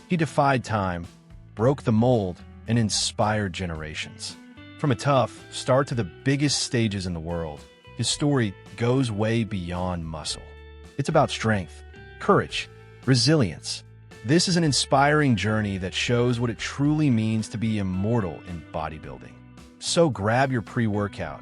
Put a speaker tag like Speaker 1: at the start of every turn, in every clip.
Speaker 1: He defied time, broke the mold, and inspired generations. From a tough start to the biggest stages in the world, his story goes way beyond muscle. It's about strength, courage, resilience. This is an inspiring journey that shows what it truly means to be immortal in bodybuilding. So grab your pre-workout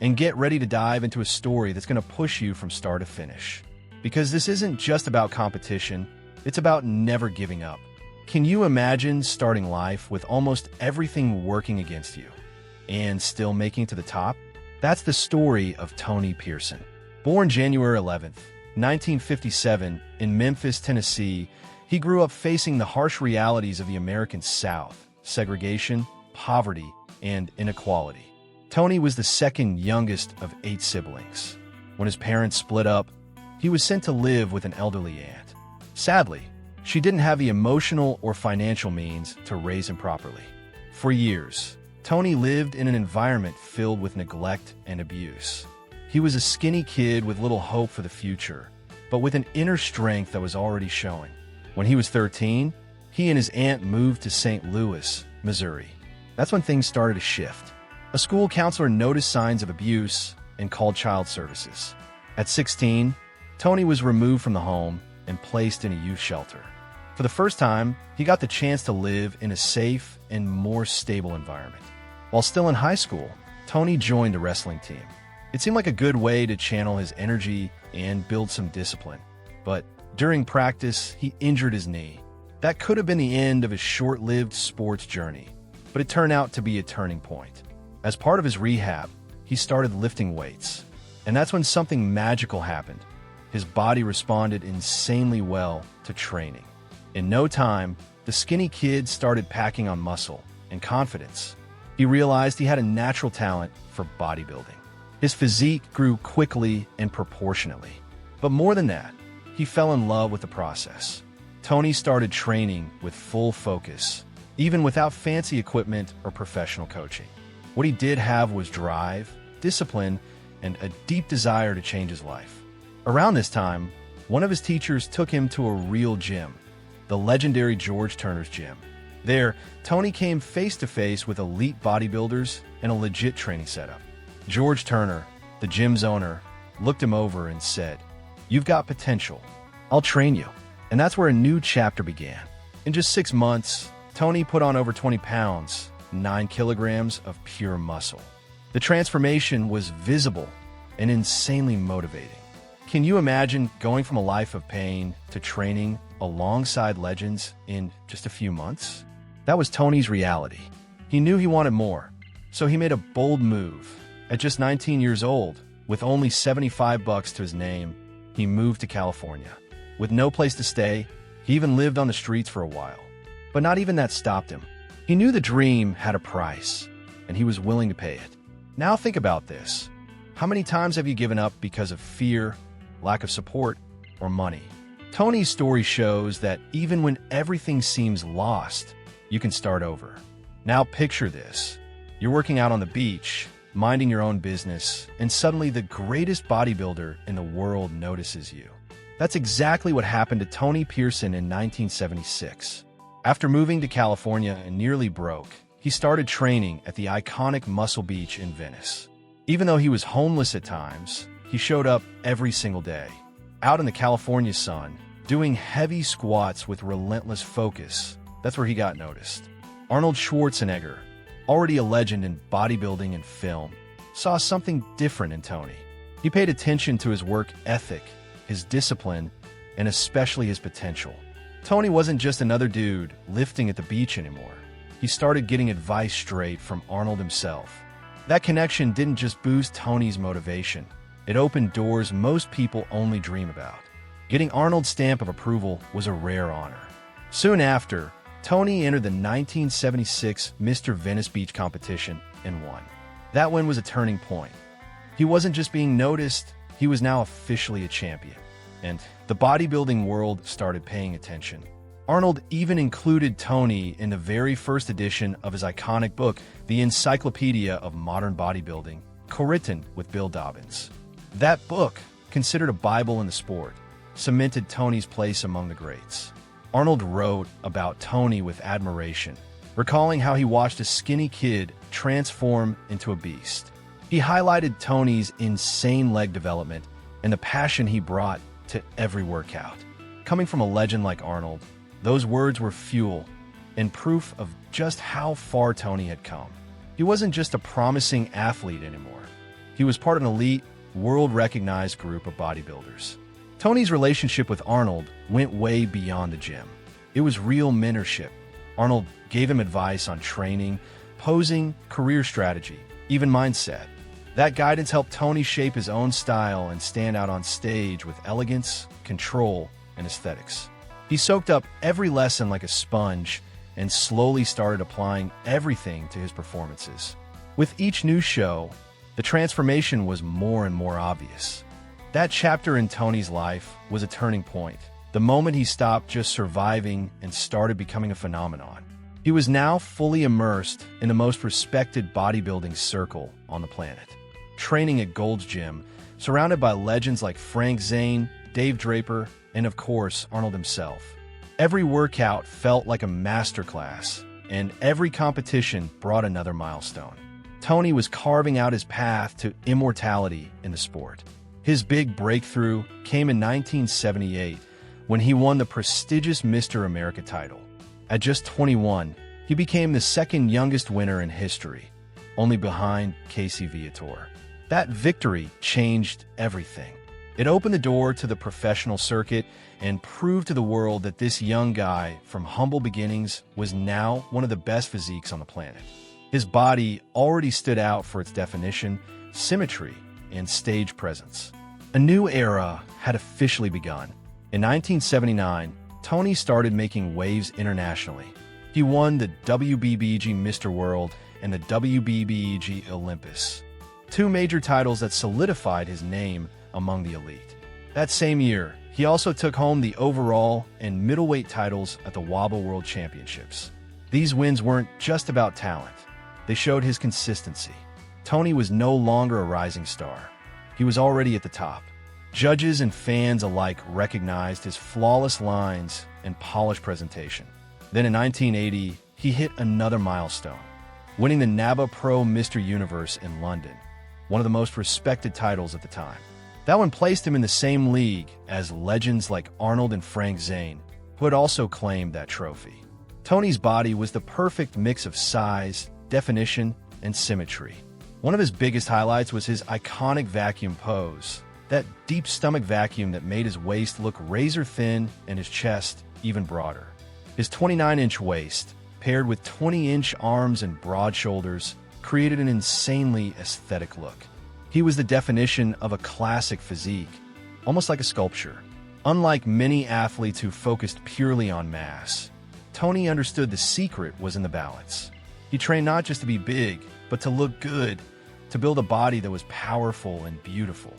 Speaker 1: and get ready to dive into a story that's going to push you from start to finish. Because this isn't just about competition, it's about never giving up. Can you imagine starting life with almost everything working against you and still making it to the top? That's the story of Tony Pearson. Born January 11th, 1957 in Memphis, Tennessee, he grew up facing the harsh realities of the American South: segregation, poverty, and inequality. Tony was the second youngest of 8 siblings. When his parents split up, he was sent to live with an elderly aunt. Sadly, she didn't have the emotional or financial means to raise him properly. For years, Tony lived in an environment filled with neglect and abuse. He was a skinny kid with little hope for the future, but with an inner strength that was already showing. When he was 13, he and his aunt moved to St. Louis, Missouri. That's when things started to shift. A school counselor noticed signs of abuse and called child services. At 16, Tony was removed from the home and placed in a youth shelter. For the first time, he got the chance to live in a safe and more stable environment. While still in high school, Tony joined a wrestling team. It seemed like a good way to channel his energy and build some discipline. But during practice, he injured his knee. That could have been the end of his short-lived sports journey, but it turned out to be a turning point. As part of his rehab, he started lifting weights. And that's when something magical happened. His body responded insanely well to training. In no time, the skinny kid started packing on muscle and confidence. He realized he had a natural talent for bodybuilding. His physique grew quickly and proportionately. But more than that, he fell in love with the process. Tony started training with full focus, even without fancy equipment or professional coaching. What he did have was drive, discipline, and a deep desire to change his life. Around this time, one of his teachers took him to a real gym, the legendary George Turner's gym. There, Tony came face-to-face with elite bodybuilders and a legit training setup. George Turner, the gym's owner, looked him over and said, "You've got potential. I'll train you." And that's where a new chapter began. In just 6 months, Tony put on over 20 pounds, 9 kilograms of pure muscle. The transformation was visible and insanely motivating. Can you imagine going from a life of pain to training alongside legends in just a few months? That was Tony's reality. He knew he wanted more, so he made a bold move. At just 19 years old, with only $75 to his name, he moved to California. With no place to stay, he even lived on the streets for a while. But not even that stopped him. He knew the dream had a price, and he was willing to pay it. Now think about this. How many times have you given up because of fear, lack of support, or money? Tony's story shows that even when everything seems lost, you can start over. Now picture this. You're working out on the beach, minding your own business, and suddenly the greatest bodybuilder in the world notices you. That's exactly what happened to Tony Pearson in 1976. After moving to California and nearly broke, he started training at the iconic Muscle Beach in Venice. Even though he was homeless at times, he showed up every single day, out in the California sun, doing heavy squats with relentless focus. That's where he got noticed. Arnold Schwarzenegger, already a legend in bodybuilding and film, saw something different in Tony. He paid attention to his work ethic, his discipline, and especially his potential. Tony wasn't just another dude lifting at the beach anymore. He started getting advice straight from Arnold himself. That connection didn't just boost Tony's motivation. It opened doors most people only dream about. Getting Arnold's stamp of approval was a rare honor. Soon after, Tony entered the 1976 Mr. Venice Beach competition and won. That win was a turning point. He wasn't just being noticed, he was now officially a champion. And the bodybuilding world started paying attention. Arnold even included Tony in the very first edition of his iconic book, The Encyclopedia of Modern Bodybuilding, co-written with Bill Dobbins. That book, considered a Bible in the sport, cemented Tony's place among the greats. Arnold wrote about Tony with admiration, recalling how he watched a skinny kid transform into a beast. He highlighted Tony's insane leg development and the passion he brought to every workout. Coming from a legend like Arnold, those words were fuel and proof of just how far Tony had come. He wasn't just a promising athlete anymore. He was part of an elite, world-recognized group of bodybuilders. Tony's relationship with Arnold went way beyond the gym. It was real mentorship. Arnold gave him advice on training, posing, career strategy, even mindset. That guidance helped Tony shape his own style and stand out on stage with elegance, control, and aesthetics. He soaked up every lesson like a sponge and slowly started applying everything to his performances. With each new show, the transformation was more and more obvious. That chapter in Tony's life was a turning point, the moment he stopped just surviving and started becoming a phenomenon. He was now fully immersed in the most respected bodybuilding circle on the planet, training at Gold's Gym, surrounded by legends like Frank Zane, Dave Draper, and of course, Arnold himself. Every workout felt like a masterclass, and every competition brought another milestone. Tony was carving out his path to immortality in the sport. His big breakthrough came in 1978 when he won the prestigious Mr. America title. At just 21, he became the second youngest winner in history, only behind Casey Viator. That victory changed everything. It opened the door to the professional circuit and proved to the world that this young guy from humble beginnings was now one of the best physiques on the planet. His body already stood out for its definition, symmetry, and stage presence. A new era had officially begun. In 1979, Tony started making waves internationally. He won the WBBG Mr. World and the WBBG Olympus, two major titles that solidified his name among the elite. That same year, he also took home the overall and middleweight titles at the Wobble World Championships. These wins weren't just about talent. They showed his consistency. Tony was no longer a rising star. He was already at the top. Judges and fans alike recognized his flawless lines and polished presentation. Then in 1980, he hit another milestone, winning the NABBA Pro Mr. Universe in London, one of the most respected titles at the time. That one placed him in the same league as legends like Arnold and Frank Zane, who had also claimed that trophy. Tony's body was the perfect mix of size, definition, and symmetry. One of his biggest highlights was his iconic vacuum pose, that deep stomach vacuum that made his waist look razor thin and his chest even broader. His 29-inch waist, paired with 20-inch arms and broad shoulders, created an insanely aesthetic look. He was the definition of a classic physique, almost like a sculpture. Unlike many athletes who focused purely on mass, Tony understood the secret was in the balance. He trained not just to be big, but to look good, to build a body that was powerful and beautiful.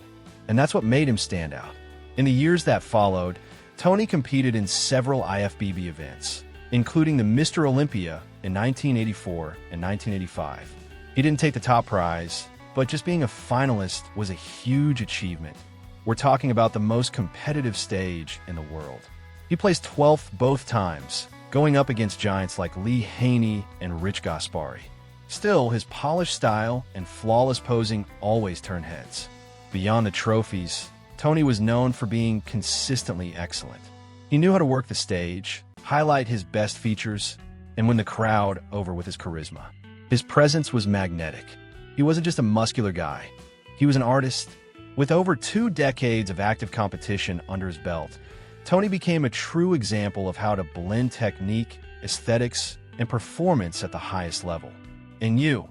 Speaker 1: And that's what made him stand out. In the years that followed, Tony competed in several IFBB events, including the Mr. Olympia in 1984 and 1985. He didn't take the top prize, but just being a finalist was a huge achievement. We're talking about the most competitive stage in the world. He placed 12th both times, going up against giants like Lee Haney and Rich Gaspari. Still, his polished style and flawless posing always turned heads. Beyond the trophies, Tony was known for being consistently excellent. He knew how to work the stage, highlight his best features, and win the crowd over with his charisma. His presence was magnetic. He wasn't just a muscular guy. He was an artist. With over 2 decades of active competition under his belt, Tony became a true example of how to blend technique, aesthetics, and performance at the highest level. And you,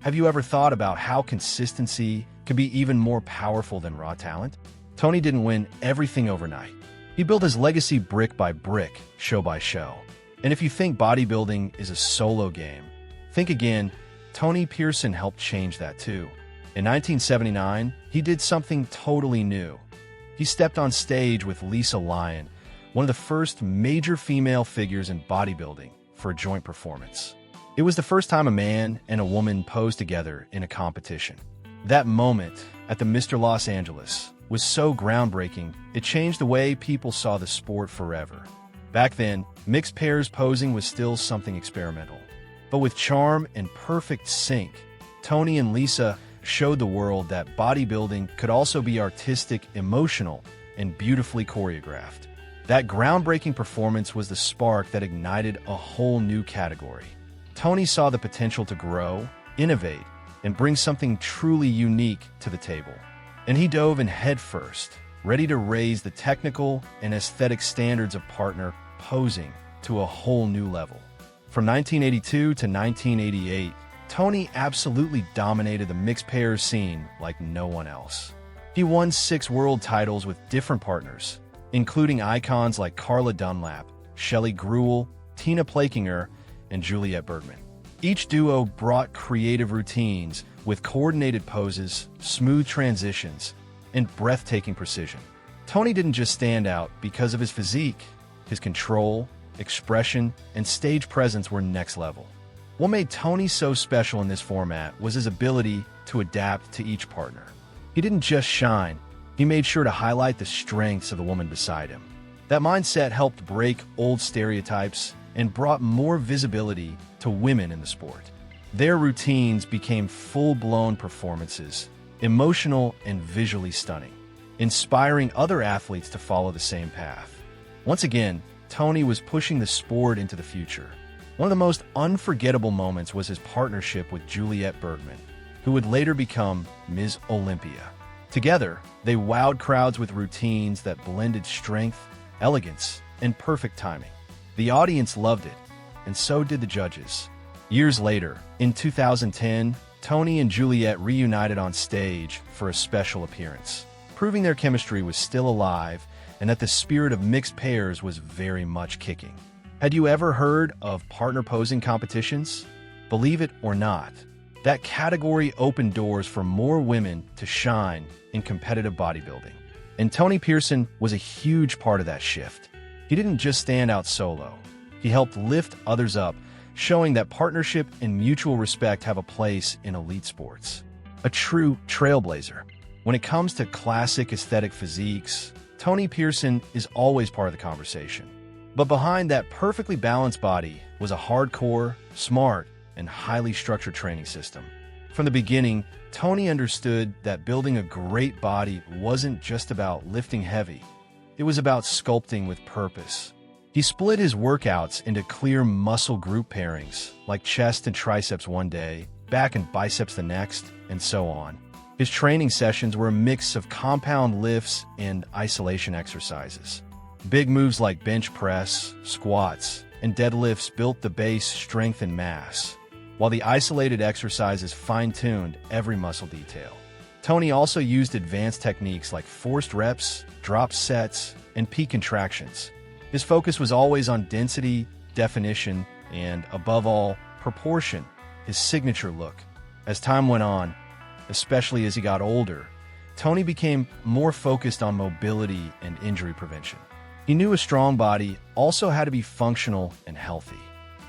Speaker 1: have you ever thought about how consistency can be even more powerful than raw talent? Tony didn't win everything overnight. He built his legacy brick by brick, show by show. And if you think bodybuilding is a solo game, think again. Tony Pearson helped change that too. In 1979, he did something totally new. He stepped on stage with Lisa Lyon, one of the first major female figures in bodybuilding, for a joint performance. It was the first time a man and a woman posed together in a competition. That moment at the Mr. Los Angeles was so groundbreaking, it changed the way people saw the sport forever. Back then, mixed pairs posing was still something experimental. But with charm and perfect sync, Tony and Lisa showed the world that bodybuilding could also be artistic, emotional, and beautifully choreographed. That groundbreaking performance was the spark that ignited a whole new category. Tony saw the potential to grow, innovate, and bring something truly unique to the table. And he dove in headfirst, ready to raise the technical and aesthetic standards of partner posing to a whole new level. From 1982 to 1988, Tony absolutely dominated the mixed pairs scene like no one else. He won 6 world titles with different partners, including icons like Carla Dunlap, Shelley Gruel, Tina Plakinger, and Juliette Bergman. Each duo brought creative routines with coordinated poses, smooth transitions, and breathtaking precision. Tony didn't just stand out because of his physique. His control, expression, and stage presence were next level. What made Tony so special in this format was his ability to adapt to each partner. He didn't just shine, he made sure to highlight the strengths of the woman beside him. That mindset helped break old stereotypes and brought more visibility to women in the sport. Their routines became full-blown performances, emotional and visually stunning, inspiring other athletes to follow the same path. Once again, Tony was pushing the sport into the future. One of the most unforgettable moments was his partnership with Juliette Bergman, who would later become Ms. Olympia. Together, they wowed crowds with routines that blended strength, elegance, and perfect timing. The audience loved it, and so did the judges. Years later, in 2010, Tony and Juliette reunited on stage for a special appearance, proving their chemistry was still alive and that the spirit of mixed pairs was very much kicking. Had you ever heard of partner posing competitions? Believe it or not, that category opened doors for more women to shine in competitive bodybuilding. And Tony Pearson was a huge part of that shift. He didn't just stand out solo. He helped lift others up, showing that partnership and mutual respect have a place in elite sports. A true trailblazer. When it comes to classic aesthetic physiques, Tony Pearson is always part of the conversation. But behind that perfectly balanced body was a hardcore, smart, and highly structured training system. From the beginning, Tony understood that building a great body wasn't just about lifting heavy. It was about sculpting with purpose. He split his workouts into clear muscle group pairings, like chest and triceps one day, back and biceps the next, and so on. His training sessions were a mix of compound lifts and isolation exercises. Big moves like bench press, squats, and deadlifts built the base strength and mass, while the isolated exercises fine-tuned every muscle detail. Tony also used advanced techniques like forced reps, drop sets, and peak contractions. His focus was always on density, definition, and, above all, proportion, his signature look. As time went on, especially as he got older, Tony became more focused on mobility and injury prevention. He knew a strong body also had to be functional and healthy.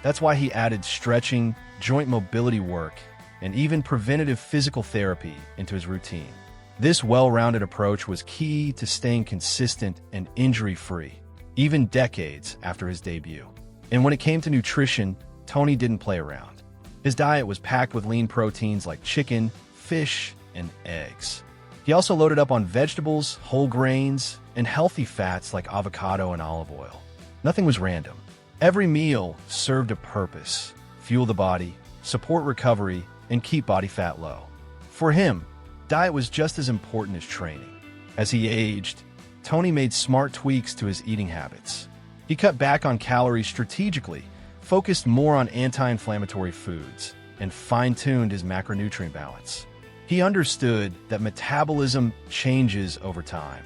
Speaker 1: That's why he added stretching, joint mobility work, and even preventative physical therapy into his routine. This well-rounded approach was key to staying consistent and injury-free, even decades after his debut. And when it came to nutrition, Tony didn't play around. His diet was packed with lean proteins like chicken, fish, and eggs. He also loaded up on vegetables, whole grains, and healthy fats like avocado and olive oil. Nothing was random. Every meal served a purpose: fuel the body, support recovery, and keep body fat low. For him, diet was just as important as training. As he aged, Tony made smart tweaks to his eating habits. He cut back on calories strategically, focused more on anti-inflammatory foods, and fine-tuned his macronutrient balance. He understood that metabolism changes over time,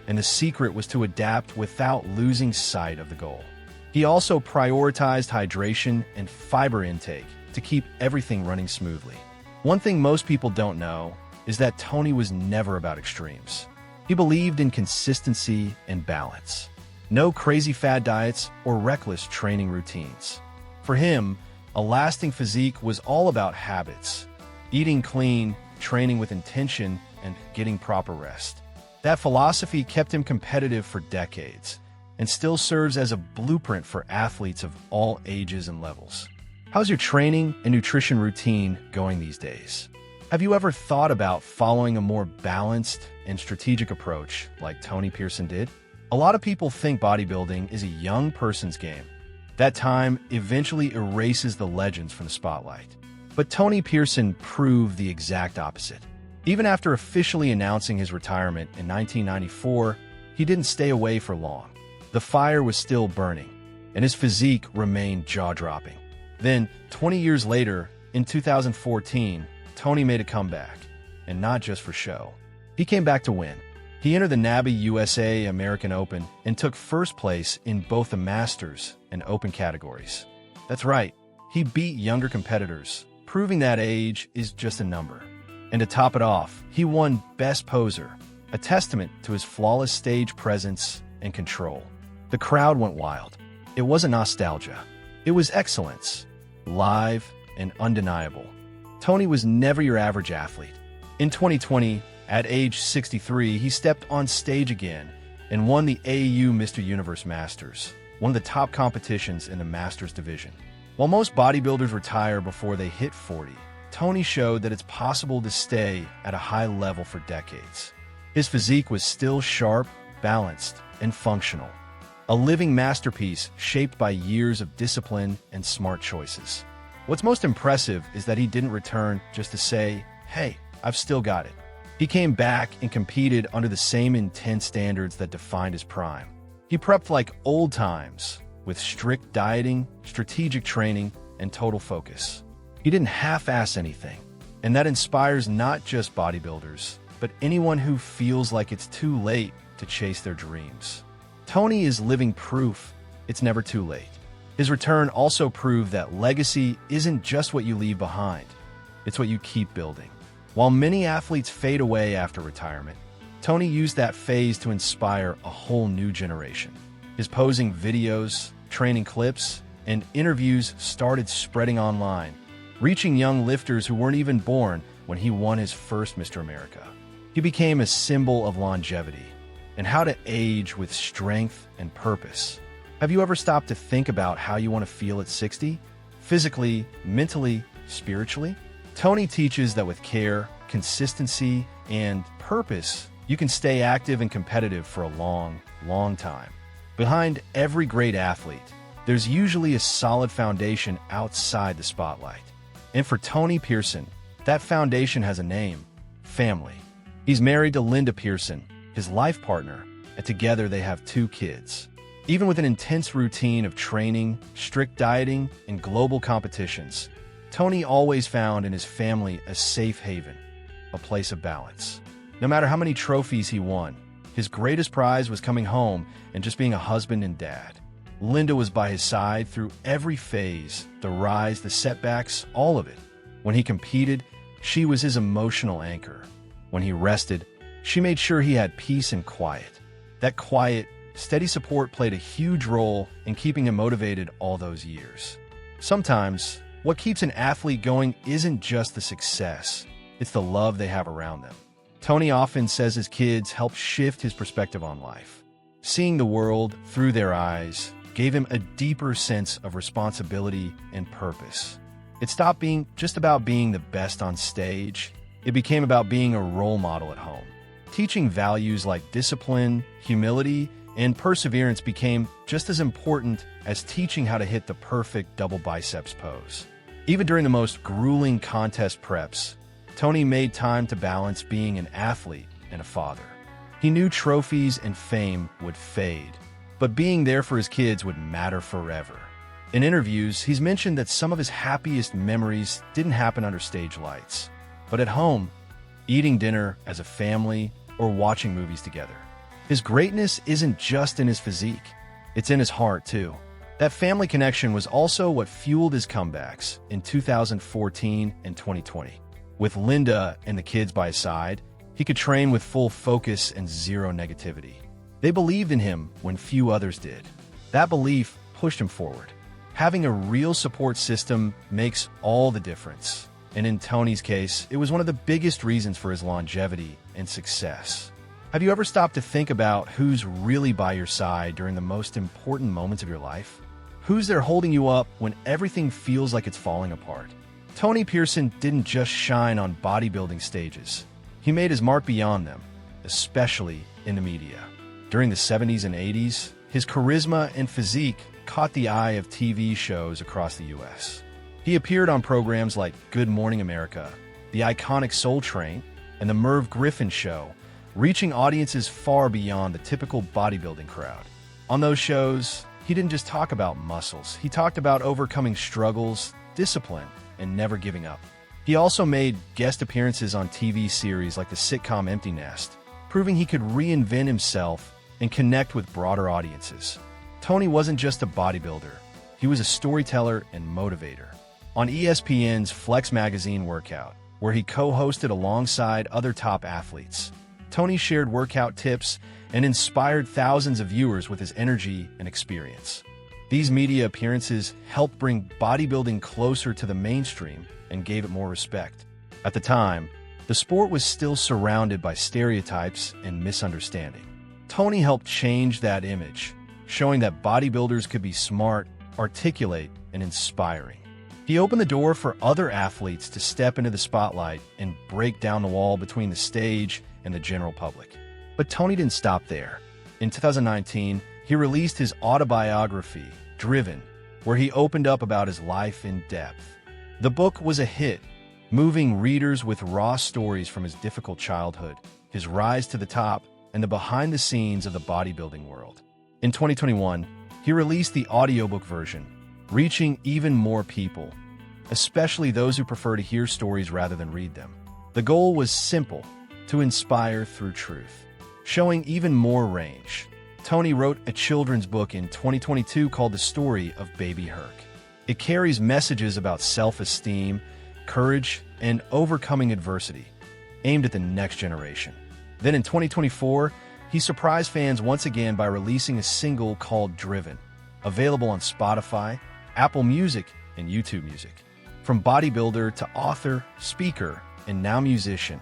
Speaker 1: and the secret was to adapt without losing sight of the goal. He also prioritized hydration and fiber intake to keep everything running smoothly. One thing most people don't know is that Tony was never about extremes. He believed in consistency and balance. No crazy fad diets or reckless training routines. For him, a lasting physique was all about habits: eating clean, training with intention, and getting proper rest. That philosophy kept him competitive for decades, and still serves as a blueprint for athletes of all ages and levels. How's your training and nutrition routine going these days? Have you ever thought about following a more balanced and strategic approach like Tony Pearson did? A lot of people think bodybuilding is a young person's game. That time eventually erases the legends from the spotlight. But Tony Pearson proved the exact opposite. Even after officially announcing his retirement in 1994, he didn't stay away for long. The fire was still burning, and his physique remained jaw-dropping. Then, 20 years later, in 2014, Tony made a comeback, and not just for show. He came back to win. He entered the NABI USA American Open and took first place in both the Masters and Open categories. That's right, he beat younger competitors, proving that age is just a number. And to top it off, he won Best Poser, a testament to his flawless stage presence and control. The crowd went wild. It wasn't nostalgia. It was excellence, live and undeniable. Tony was never your average athlete. In 2020, at age 63, he stepped on stage again and won the AAU Mr. Universe Masters, one of the top competitions in the Masters division. While most bodybuilders retire before they hit 40, Tony showed that it's possible to stay at a high level for decades. His physique was still sharp, balanced, and functional. A living masterpiece shaped by years of discipline and smart choices. What's most impressive is that he didn't return just to say, "Hey, I've still got it." He came back and competed under the same intense standards that defined his prime. He prepped like old times, with strict dieting, strategic training, and total focus. He didn't half-ass anything, and that inspires not just bodybuilders, but anyone who feels like it's too late to chase their dreams. Tony is living proof it's never too late. His return also proved that legacy isn't just what you leave behind, it's what you keep building. While many athletes fade away after retirement, Tony used that phase to inspire a whole new generation. His posing videos, training clips, and interviews started spreading online, reaching young lifters who weren't even born when he won his first Mr. America. He became a symbol of longevity and how to age with strength and purpose. Have you ever stopped to think about how you want to feel at 60? Physically, mentally, spiritually? Tony teaches that with care, consistency, and purpose, you can stay active and competitive for a long, long time. Behind every great athlete, there's usually a solid foundation outside the spotlight. And for Tony Pearson, that foundation has a name: family. He's married to Linda Pearson, his life partner, and together they have 2 kids. Even with an intense routine of training, strict dieting, and global competitions, Tony always found in his family a safe haven, a place of balance. No matter how many trophies he won, his greatest prize was coming home and just being a husband and dad. Linda was by his side through every phase, the rise, the setbacks, all of it. When he competed, she was his emotional anchor. When he rested, she made sure he had peace and quiet. That quiet, steady support played a huge role in keeping him motivated all those years. Sometimes, what keeps an athlete going isn't just the success, it's the love they have around them. Tony often says his kids helped shift his perspective on life. Seeing the world through their eyes gave him a deeper sense of responsibility and purpose. It stopped being just about being the best on stage. It became about being a role model at home. Teaching values like discipline, humility, and perseverance became just as important as teaching how to hit the perfect double biceps pose. Even during the most grueling contest preps, Tony made time to balance being an athlete and a father. He knew trophies and fame would fade, but being there for his kids would matter forever. In interviews, he's mentioned that some of his happiest memories didn't happen under stage lights, but at home, eating dinner as a family or watching movies together. His greatness isn't just in his physique, it's in his heart too. That family connection was also what fueled his comebacks in 2014 and 2020. With Linda and the kids by his side, he could train with full focus and zero negativity. They believed in him when few others did. That belief pushed him forward. Having a real support system makes all the difference. And in Tony's case, it was one of the biggest reasons for his longevity and success. Have you ever stopped to think about who's really by your side during the most important moments of your life? Who's there holding you up when everything feels like it's falling apart? Tony Pearson didn't just shine on bodybuilding stages. He made his mark beyond them, especially in the media. During the 70s and 80s, his charisma and physique caught the eye of TV shows across the U.S. He appeared on programs like Good Morning America, the iconic Soul Train, and the Merv Griffin Show, reaching audiences far beyond the typical bodybuilding crowd. On those shows, he didn't just talk about muscles. He talked about overcoming struggles, discipline, and never giving up. He also made guest appearances on TV series like the sitcom Empty Nest, proving he could reinvent himself and connect with broader audiences. Tony wasn't just a bodybuilder. He was a storyteller and motivator. On ESPN's Flex Magazine Workout, where he co-hosted alongside other top athletes, Tony shared workout tips and inspired thousands of viewers with his energy and experience. These media appearances helped bring bodybuilding closer to the mainstream and gave it more respect. At the time, the sport was still surrounded by stereotypes and misunderstanding. Tony helped change that image, showing that bodybuilders could be smart, articulate, and inspiring. He opened the door for other athletes to step into the spotlight and break down the wall between the stage and the general public. But Tony didn't stop there. In 2019, he released his autobiography, Driven, where he opened up about his life in depth. The book was a hit, moving readers with raw stories from his difficult childhood, his rise to the top, and the behind-the-scenes of the bodybuilding world. In 2021, he released the audiobook version, reaching even more people, especially those who prefer to hear stories rather than read them. The goal was simple: to inspire through truth. Showing even more range, Tony wrote a children's book in 2022 called The Story of Baby Herc. It carries messages about self-esteem, courage, and overcoming adversity, aimed at the next generation. Then in 2024, he surprised fans once again by releasing a single called Driven, available on Spotify, Apple Music, and YouTube Music. From bodybuilder to author, speaker, and now musician,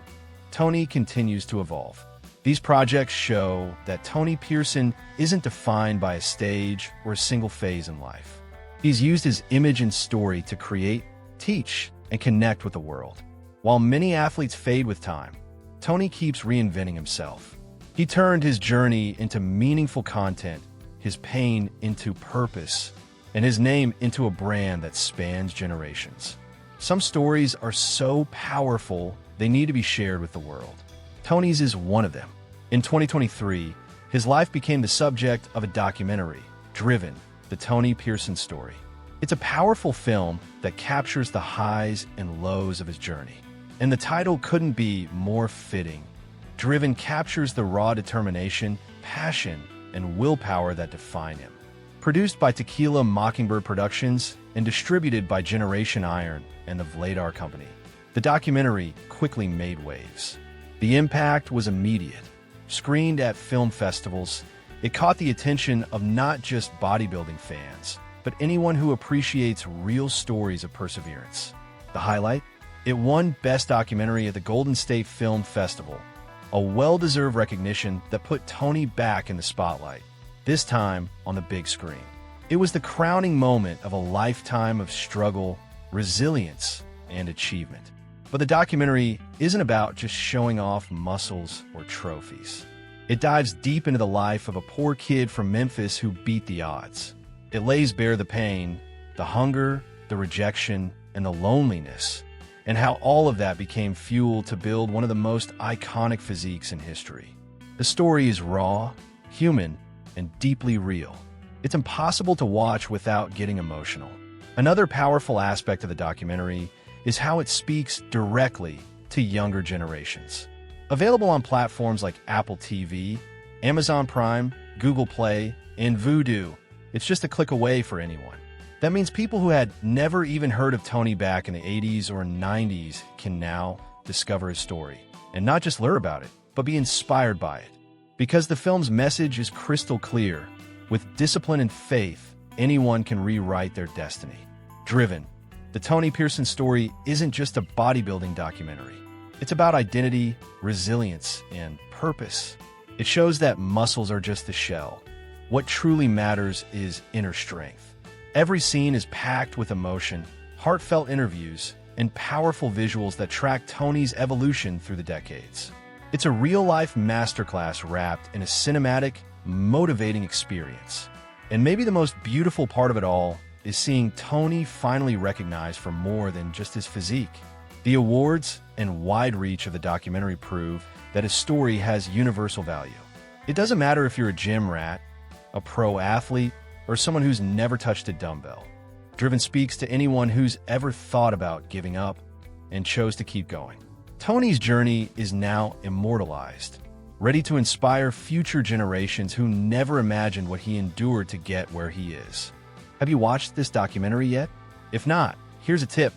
Speaker 1: Tony continues to evolve. These projects show that Tony Pearson isn't defined by a stage or a single phase in life. He's used his image and story to create, teach, and connect with the world. While many athletes fade with time, Tony keeps reinventing himself. He turned his journey into meaningful content, his pain into purpose, and his name into a brand that spans generations. Some stories are so powerful, they need to be shared with the world. Tony's is one of them. In 2023, his life became the subject of a documentary, Driven, the Tony Pearson story. It's a powerful film that captures the highs and lows of his journey. And the title couldn't be more fitting. Driven captures the raw determination, passion, and willpower that define him. Produced by Tequila Mockingbird Productions and distributed by Generation Iron and the Vladar Company, the documentary quickly made waves. The impact was immediate. Screened at film festivals, it caught the attention of not just bodybuilding fans, but anyone who appreciates real stories of perseverance. The highlight? It won Best Documentary at the Golden State Film Festival, a well-deserved recognition that put Tony back in the spotlight, this time on the big screen. It was the crowning moment of a lifetime of struggle, resilience, and achievement. But the documentary isn't about just showing off muscles or trophies. It dives deep into the life of a poor kid from Memphis who beat the odds. It lays bare the pain, the hunger, the rejection, and the loneliness, and how all of that became fuel to build one of the most iconic physiques in history. The story is raw, human, and deeply real. It's impossible to watch without getting emotional. Another powerful aspect of the documentary is how it speaks directly to younger generations. Available on platforms like Apple TV, Amazon Prime, Google Play, and Vudu, it's just a click away for anyone. That means people who had never even heard of Tony back in the 80s or 90s can now discover his story, and not just learn about it, but be inspired by it. Because the film's message is crystal clear, with discipline and faith, anyone can rewrite their destiny. Driven, the Tony Pearson story isn't just a bodybuilding documentary. It's about identity, resilience, and purpose. It shows that muscles are just the shell. What truly matters is inner strength. Every scene is packed with emotion, heartfelt interviews, and powerful visuals that track Tony's evolution through the decades. It's a real-life masterclass wrapped in a cinematic, motivating experience. And maybe the most beautiful part of it all is seeing Tony finally recognized for more than just his physique. The awards and wide reach of the documentary prove that his story has universal value. It doesn't matter if you're a gym rat, a pro athlete, or someone who's never touched a dumbbell. Driven speaks to anyone who's ever thought about giving up and chose to keep going. Tony's journey is now immortalized, ready to inspire future generations who never imagined what he endured to get where he is. Have you watched this documentary yet? If not, here's a tip.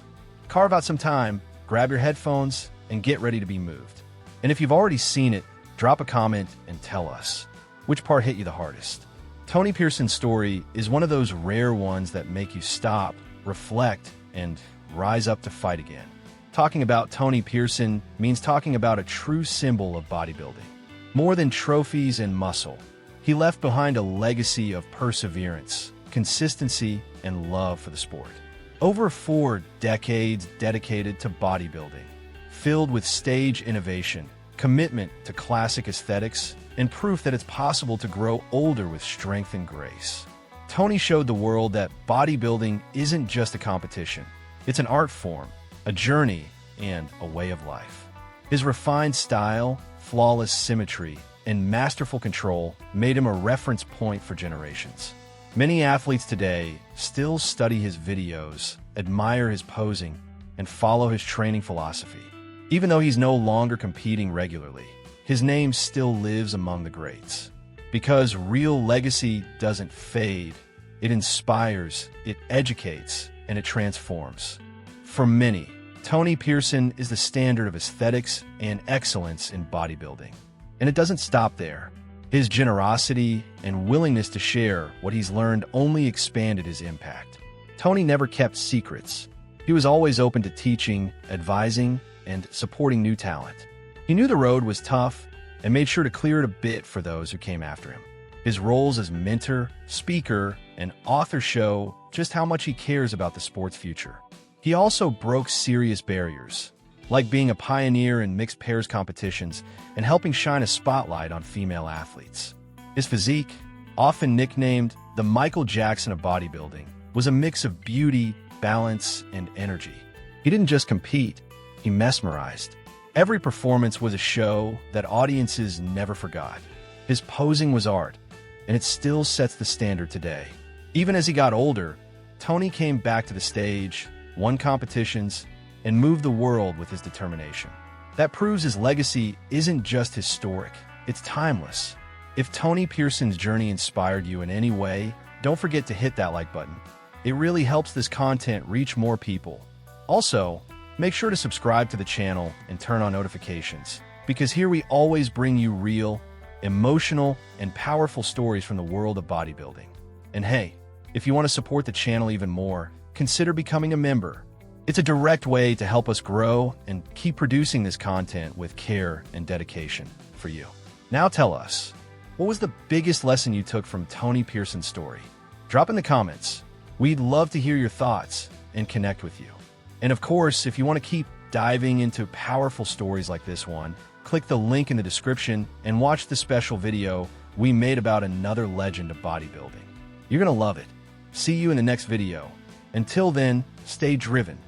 Speaker 1: Carve out some time, grab your headphones, and get ready to be moved. And if you've already seen it, drop a comment and tell us which part hit you the hardest. Tony Pearson's story is one of those rare ones that make you stop, reflect, and rise up to fight again. Talking about Tony Pearson means talking about a true symbol of bodybuilding. More than trophies and muscle, he left behind a legacy of perseverance, consistency, and love for the sport. Over 4 decades dedicated to bodybuilding, filled with stage innovation, commitment to classic aesthetics, and proof that it's possible to grow older with strength and grace. Tony showed the world that bodybuilding isn't just a competition. It's an art form, a journey, and a way of life. His refined style, flawless symmetry, and masterful control made him a reference point for generations. Many athletes today still study his videos, admire his posing, and follow his training philosophy. Even though he's no longer competing regularly, his name still lives among the greats. Because real legacy doesn't fade, it inspires, it educates, and it transforms. For many, Tony Pearson is the standard of aesthetics and excellence in bodybuilding. And it doesn't stop there. His generosity and willingness to share what he's learned only expanded his impact. Tony never kept secrets. He was always open to teaching, advising, and supporting new talent. He knew the road was tough and made sure to clear it a bit for those who came after him. His roles as mentor, speaker, and author show just how much he cares about the sport's future. He also broke serious barriers, like being a pioneer in mixed pairs competitions and helping shine a spotlight on female athletes. His physique, often nicknamed the Michael Jackson of bodybuilding, was a mix of beauty, balance, and energy. He didn't just compete, he mesmerized. Every performance was a show that audiences never forgot. His posing was art, and it still sets the standard today. Even as he got older, Tony came back to the stage, won competitions, and moved the world with his determination. That proves his legacy isn't just historic, it's timeless. If Tony Pearson's journey inspired you in any way, don't forget to hit that like button. It really helps this content reach more people. Also, make sure to subscribe to the channel and turn on notifications, because here we always bring you real, emotional, and powerful stories from the world of bodybuilding. And hey, if you want to support the channel even more, consider becoming a member. It's a direct way to help us grow and keep producing this content with care and dedication for you. Now tell us, what was the biggest lesson you took from Tony Pearson's story? Drop in the comments. We'd love to hear your thoughts and connect with you. And of course, if you want to keep diving into powerful stories like this one, click the link in the description and watch the special video we made about another legend of bodybuilding. You're going to love it. See you in the next video. Until then, stay driven.